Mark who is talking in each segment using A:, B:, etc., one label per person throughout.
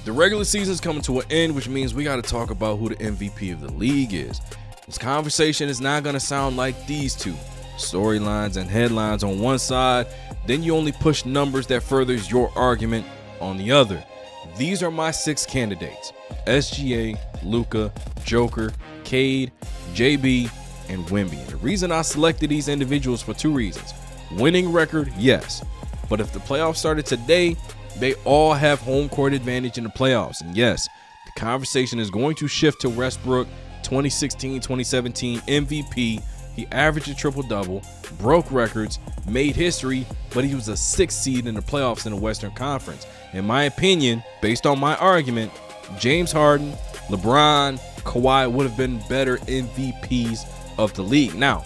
A: The regular season is coming to an end, which means we got to talk about who the MVP of the league is. This conversation is not going to sound like these two. Storylines and headlines on one side, then you only push numbers that furthers your argument on the other. These are my 6 candidates: SGA, Luka, Joker, Cade, JB, and WEMBY. And the reason I selected these individuals for 2 reasons. Winning record, yes. But if the playoffs started today, they all have home court advantage in the playoffs. And yes, the conversation is going to shift to Westbrook, 2016-2017 MVP. He averaged a triple-double, broke records, made history, but he was a 6th seed in the playoffs in the Western Conference. In my opinion, based on my argument, James Harden, LeBron, Kawhi would have been better MVPs of the league. Now,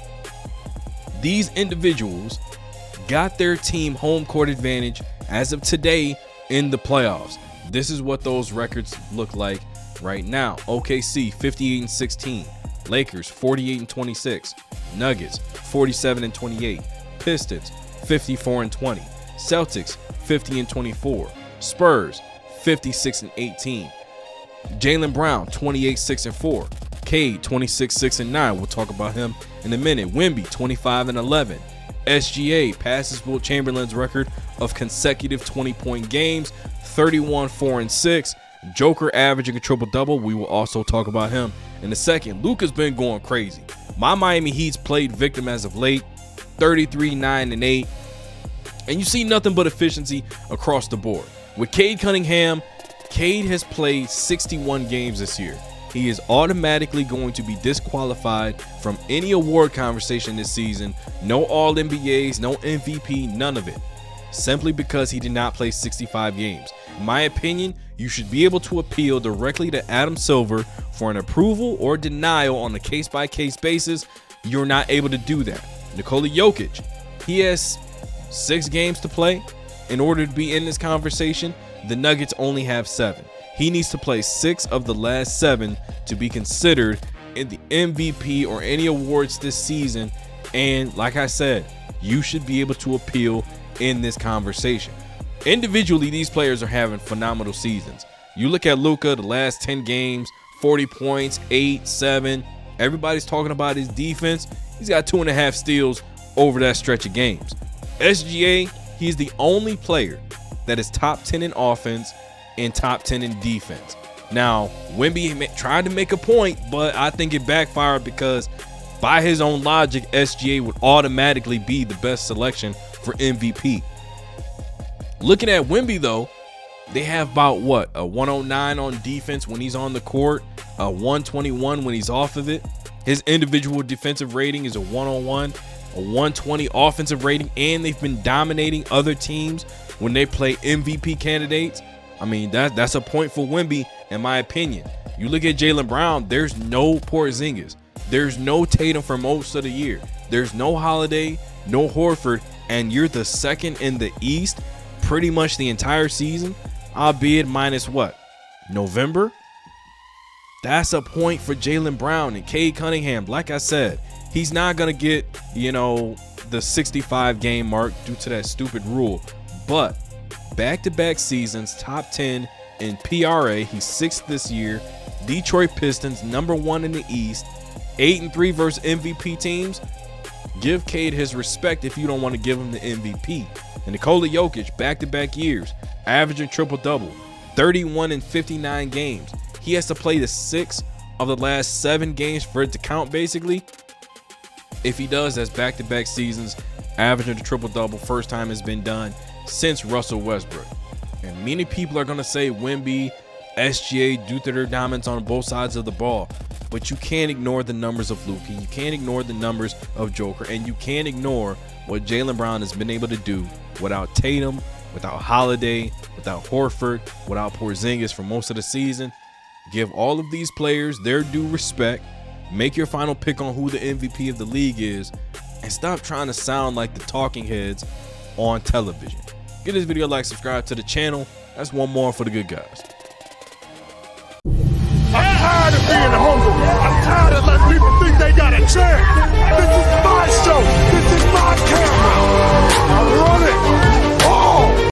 A: these individuals got their team home court advantage as of today in the playoffs. This is what those records look like right now. OKC 58-16, Lakers 48-26, Nuggets 47-28, Pistons 54-20, Celtics 50-24, Spurs 56-18, Jaylen Brown 28-6-4, Cade 26-6-9. We'll talk about him in a minute. WEMBY 25-11. SGA passes Wilt Chamberlain's record of consecutive 20-point games, 31-4-6. Joker averaging a triple-double. We will also talk about him in a second. Luka's been going crazy. My Miami Heat's played victim as of late, 33-9-8. And you see nothing but efficiency across the board. With Cade Cunningham, Cade has played 61 games this year. He is automatically going to be disqualified from any award conversation this season. No All-NBAs, no MVP, none of it. Simply because he did not play 65 games. In my opinion, you should be able to appeal directly to Adam Silver for an approval or denial on a case-by-case basis. You're not able to do that. Nikola Jokic, he has 6 games to play in order to be in this conversation. The Nuggets only have 7. He needs to play 6 of the last 7 to be considered in the MVP or any awards this season. And like I said, you should be able to appeal in this conversation. Individually, these players are having phenomenal seasons. You look at Luka, the last 10 games, 40 points, 8, 7. Everybody's talking about his defense. He's got 2.5 steals over that stretch of games. SGA, he's the only player that is top 10 in offense and top 10 in defense. Now, WEMBY tried to make a point, but I think it backfired because by his own logic, SGA would automatically be the best selection for MVP. Looking at WEMBY though, they have about what, a 109 on defense when he's on the court, a 121 when he's off of it. His individual defensive rating is a 101, a 120 offensive rating, and they've been dominating other teams when they play MVP candidates. I mean, that's a point for WEMBY, in my opinion. You look at Jaylen Brown, there's no Porzingis. There's no Tatum for most of the year. There's no Holiday, no Horford, and you're the 2nd in the East pretty much the entire season, albeit minus what, November? That's a point for Jaylen Brown. And Cade Cunningham, like I said, he's not going to get, the 65 game mark due to that stupid rule. But back-to-back seasons, top 10 in PRA. He's 6th this year. Detroit Pistons, number 1 in the East. 8-3 versus MVP teams. Give Cade his respect if you don't want to give him the MVP. And Nikola Jokic, back-to-back years, averaging triple-double, 31 in 59 games. He has to play the 6 of the last 7 games for it to count, basically. If he does, that's back-to-back seasons, averaging a triple-double. First time it's been done since Russell Westbrook. And many people are going to say WEMBY, SGA, due to their dominance on both sides of the ball. But you can't ignore the numbers of Luka. You can't ignore the numbers of Joker. And you can't ignore what Jaylen Brown has been able to do without Tatum, without Holiday, without Horford, without Porzingis for most of the season. Give all of these players their due respect. Make your final pick on who the MVP of the league is. And stop trying to sound like the talking heads on television. Give this video a like, subscribe to the channel. That's one more for the good guys.
B: I'm tired of being humble. I'm tired of letting people think they got a chance. This is my show. This is my camera. I run it.